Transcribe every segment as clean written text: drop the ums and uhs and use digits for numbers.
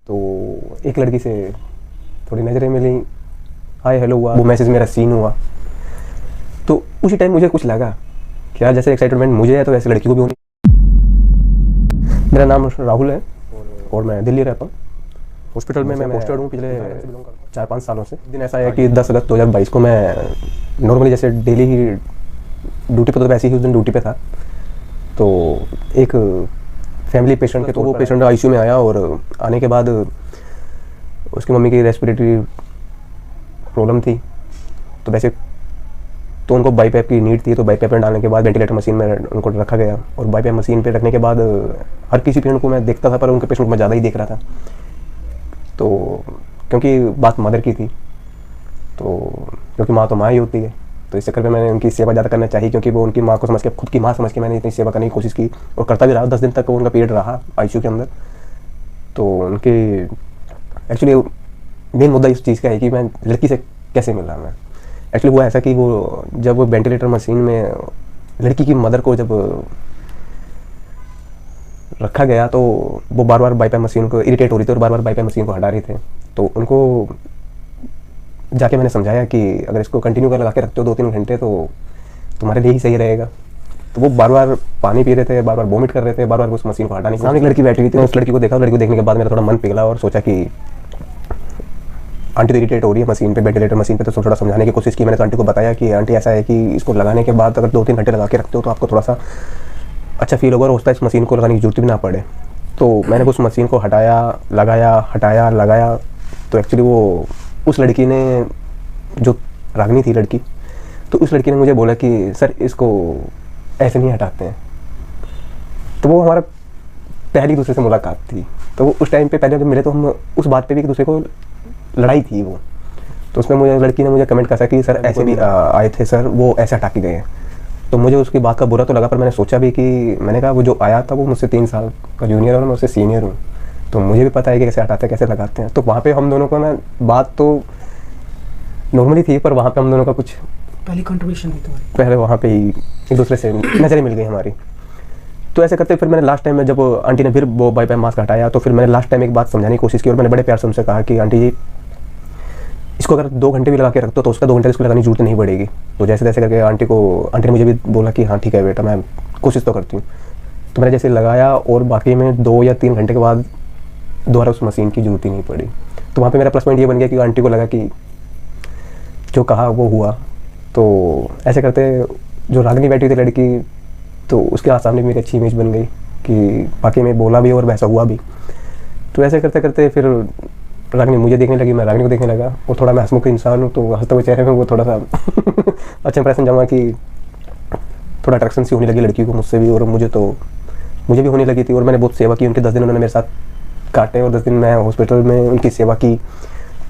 तो एक लड़की से थोड़ी नज़रें मिली, हाय हेलो हुआ, वो मैसेज मेरा सीन हुआ। तो उसी टाइम मुझे कुछ लगा कि यार जैसे एक्साइटमेंट मुझे है तो वैसे लड़की को भी होनी। मेरा नाम राहुल है और मैं दिल्ली रहता हूँ। हॉस्पिटल में मैं पोस्टेड हूँ पिछले 4-5 सालों से। दिन ऐसा है कि 10 अगस्त 2022 को मैं नॉर्मली जैसे डेली ही ड्यूटी पर, तो वैसे ही उस दिन ड्यूटी पे था। तो एक फैमिली पेशेंट के, तो वो पेशेंट आईसीयू में आया और आने के बाद उसकी मम्मी की रेस्पिरेटरी प्रॉब्लम थी। तो वैसे तो उनको बाईपैप की नीड थी, तो बाईपैप में डालने के बाद वेंटिलेटर मशीन में उनको रखा गया। और बाईपैप मशीन पे रखने के बाद हर किसी पेशेंट को मैं देखता था, पर उनके पेशेंट को मैं ज़्यादा ही देख रहा था। तो क्योंकि बात मदर की थी, तो क्योंकि माँ तो माँ ही होती है, तो इस चक्कर में मैंने उनकी सेवा ज़्यादा करना चाहिए, क्योंकि वो उनकी माँ को समझ के, खुद की माँ समझ के मैंने इतनी सेवा करने की कोशिश की और करता भी रहा। 10 दिन तक उनका पीरियड रहा आईसीयू के अंदर। तो उनके एक्चुअली मेन मुद्दा इस चीज़ का है कि मैं लड़की से कैसे मिला। मैं एक्चुअली हुआ ऐसा कि वो जब वो वेंटिलेटर मशीन में लड़की की मदर को जब रखा गया, तो वो बार बार बाईपैप मशीन को इरिटेट हो रही थी और बार बार बाईपैप मशीन को हटा रहे थे। तो उनको जाके मैंने समझाया कि अगर इसको कंटिन्यू कर लगा के रखते हो 2-3 घंटे तो तुम्हारे लिए ही सही रहेगा। तो वो बार बार पानी पी रहे थे, बार बार वोमिट कर रहे थे, बार बार उस मशीन को हटाने की। सामने एक लड़की बैठी हुई थी, उस लड़की को देखा। लड़की को देखने के बाद मेरा थोड़ा मन पिघला और सोचा कि आंटी तो इरिटेट हो रही है मशीन पे, वेंटिलेटर मशीन पे। तो थोड़ा समझाने की कोशिश की मैंने। तो आंटी को बताया कि आंटी ऐसा है कि इसको लगाने के बाद अगर 2-3 घंटे लगा के रखते हो तो आपको थोड़ा सा अच्छा फील होगा और होता है इस मशीन को लगाने की जरूरत भी ना पड़े। तो मैंने उस मशीन को हटाया, लगाया, हटाया, लगाया। तो एक्चुअली वो उस लड़की ने, जो रागनी थी लड़की, तो उस लड़की ने मुझे बोला कि सर इसको ऐसे नहीं हटाते हैं। तो वो हमारा पहली दूसरे से मुलाकात थी। तो वो उस टाइम पे पहले जब मिले तो हम उस बात पे भी एक दूसरे को लड़ाई थी वो। तो उसमें मुझे लड़की ने मुझे कमेंट करा कि सर ऐसे भी आए थे सर, वो ऐसे हटा के गए हैं। तो मुझे उसकी बात का बुरा तो लगा, पर मैंने सोचा भी कि मैंने कहा वो जो आया था वो मुझसे 3 साल का जूनियर है और मैं उससे सीनियर हूँ, तो मुझे भी पता है कि कैसे हटाते हैं, कैसे लगाते हैं। तो वहाँ पे हम दोनों को ना बात तो नॉर्मली थी, पर वहाँ पे हम दोनों का कुछ पहली कंट्रीब्यूशन थी तुम्हारी। पहले वहाँ पे ही एक दूसरे से नज़रें मिल गई हमारी। तो ऐसे करते फिर मैंने लास्ट टाइम में जब आंटी ने फिर वो बाईपैप मास्क हटाया, तो फिर मैंने लास्ट टाइम एक बात समझाने की कोशिश की और मैंने बड़े प्यार से उनसे कहा कि आंटी जी इसको अगर 2 घंटे भी लगा के रखते हो तो उसका 2 घंटे इसको लगाने की जरूरत नहीं पड़ेगी। तो जैसे तैसे करके आंटी ने मुझे भी बोला कि हाँ ठीक है बेटा, मैं कोशिश तो करती हूँ। तो मैंने जैसे लगाया और बाकी में 2 या 3 घंटे के बाद दोबारा उस मशीन की जरूरत ही नहीं पड़ी। तो वहाँ पे मेरा प्लस पॉइंट ये बन गया कि आंटी को लगा कि जो कहा वो हुआ। तो ऐसे करते जो रागनी बैठी थी लड़की, तो उसके सामने मेरी अच्छी इमेज बन गई कि बाकी में बोला भी और वैसा हुआ भी। तो ऐसे करते करते फिर रागनी मुझे देखने लगी, मैं रागनी को देखने लगा। और थोड़ा मैं हंसमुख इंसान हूँ, तो हंसते हुए चेहरे में वो थोड़ा सा अच्छा इंप्रेशन जमा कि थोड़ा अट्रैक्शन सी होने लगी लड़की को मुझसे भी, और मुझे भी होने लगी थी। और मैंने बहुत सेवा की उनके। 10 दिन उन्होंने मेरे साथ काटे और 10 दिन मैं हॉस्पिटल में उनकी सेवा की।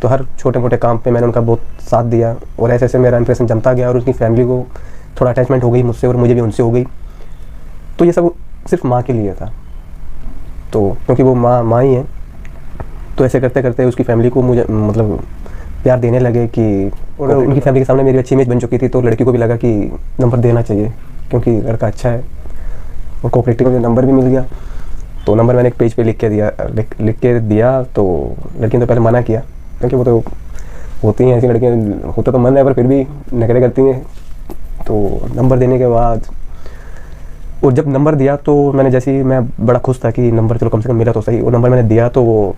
तो हर छोटे मोटे काम पे मैंने उनका बहुत साथ दिया और ऐसे ऐसे मेरा इंप्रेशन जमता गया और उनकी फैमिली को थोड़ा अटैचमेंट हो गई मुझसे और मुझे भी उनसे हो गई। तो ये सब सिर्फ माँ के लिए था, तो क्योंकि वो माँ ही है। तो ऐसे करते करते उसकी फैमिली को मुझे मतलब प्यार देने लगे कि, और उनकी फैमिली के सामने मेरी अच्छी इमेज बन चुकी थी। तो लड़की को भी लगा कि नंबर देना चाहिए क्योंकि लड़का अच्छा है, और कोऑपरेटिव में नंबर भी मिल गया। तो नंबर मैंने एक पेज पे लिख के दिया। तो लड़की ने तो पहले मना किया, क्योंकि वो तो होती हैं ऐसी लड़कियाँ, होता तो मन है पर फिर भी नखरे करती हैं। तो नंबर देने के बाद, और जब नंबर दिया तो मैंने जैसे ही, मैं बड़ा खुश था कि नंबर चलो कम से कम मिला तो सही। वो नंबर मैंने दिया तो वो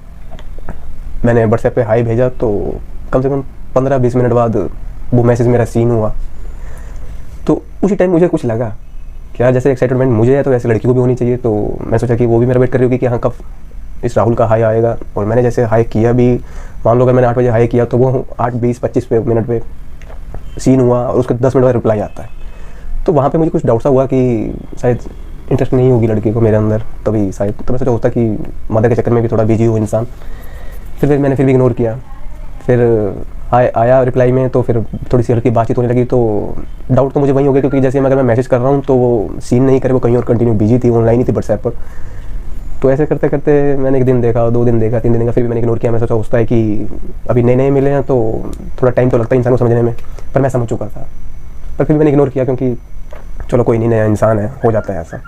मैंने व्हाट्सएप पे हाई भेजा, तो कम से कम 15-20 मिनट बाद वो मैसेज मेरा सीन हुआ। तो उसी टाइम मुझे कुछ लगा कि यार जैसे एक्साइटमेंट मुझे है तो वैसे लड़की को भी होनी चाहिए। तो मैं सोचा कि वो भी मेरा वेट कर रही होगी कि हाँ कब इस राहुल का हाई आएगा। और मैंने जैसे हाई किया भी, मान लो अगर मैंने 8 बजे हाई किया तो वो 8:20-25 मिनट पे सीन हुआ और उसके 10 मिनट बाद रिप्लाई आता है। तो वहाँ पे मुझे कुछ डाउट सा हुआ कि शायद इंटरेस्ट नहीं होगी लड़की को मेरे अंदर, तभी शायद। तो मैं सोचा होता कि मदर के चक्कर में भी थोड़ा बिजी हो इंसान। फिर मैंने भी इग्नोर किया। फिर आया रिप्लाई में, तो फिर थोड़ी सी हल्की बातचीत होने लगी। तो डाउट तो मुझे वही हो गया, क्योंकि जैसे अगर मैं मैसेज कर रहा हूँ तो वो सीन नहीं करे, वो कहीं और कंटिन्यू बिजी थी, ऑनलाइन ही थी व्हाट्सएप पर। तो ऐसे करते करते मैंने 1 दिन देखा, 2 दिन देखा, 3 दिन देखा, फिर भी मैंने इग्नोर किया। मैं सोचा होता है कि अभी नए मिले हैं तो थोड़ा टाइम तो लगता है इंसान को समझने में, पर मैं समझ चुका था। पर फिर मैंने इग्नोर किया, क्योंकि चलो कोई नहीं, नया इंसान है, हो जाता है ऐसा।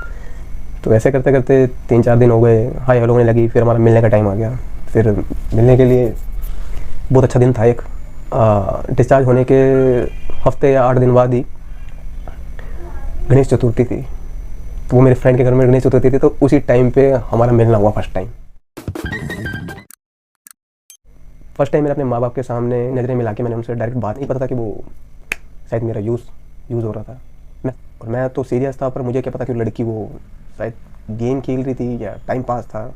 तो ऐसे करते करते 3-4 दिन हो गए, हाय हेलो होने लगी। फिर हमारा मिलने का टाइम आ गया। फिर मिलने के लिए बहुत अच्छा दिन था एक। डिस्चार्ज होने के हफ्ते या 8 दिन बाद ही गणेश चतुर्थी थी। वो मेरे फ्रेंड के घर में गणेश चतुर्थी थी, तो उसी टाइम पे हमारा मिलना हुआ फर्स्ट टाइम। फर्स्ट टाइम मैंने अपने माँ बाप के सामने नज़रें मिला के मैंने उनसे डायरेक्ट बात नहीं, पता था कि वो शायद मेरा यूज़ हो रहा था। मैं तो सीरियस था, पर मुझे क्या पता कि लड़की वो शायद गेम खेल रही थी या टाइम पास था।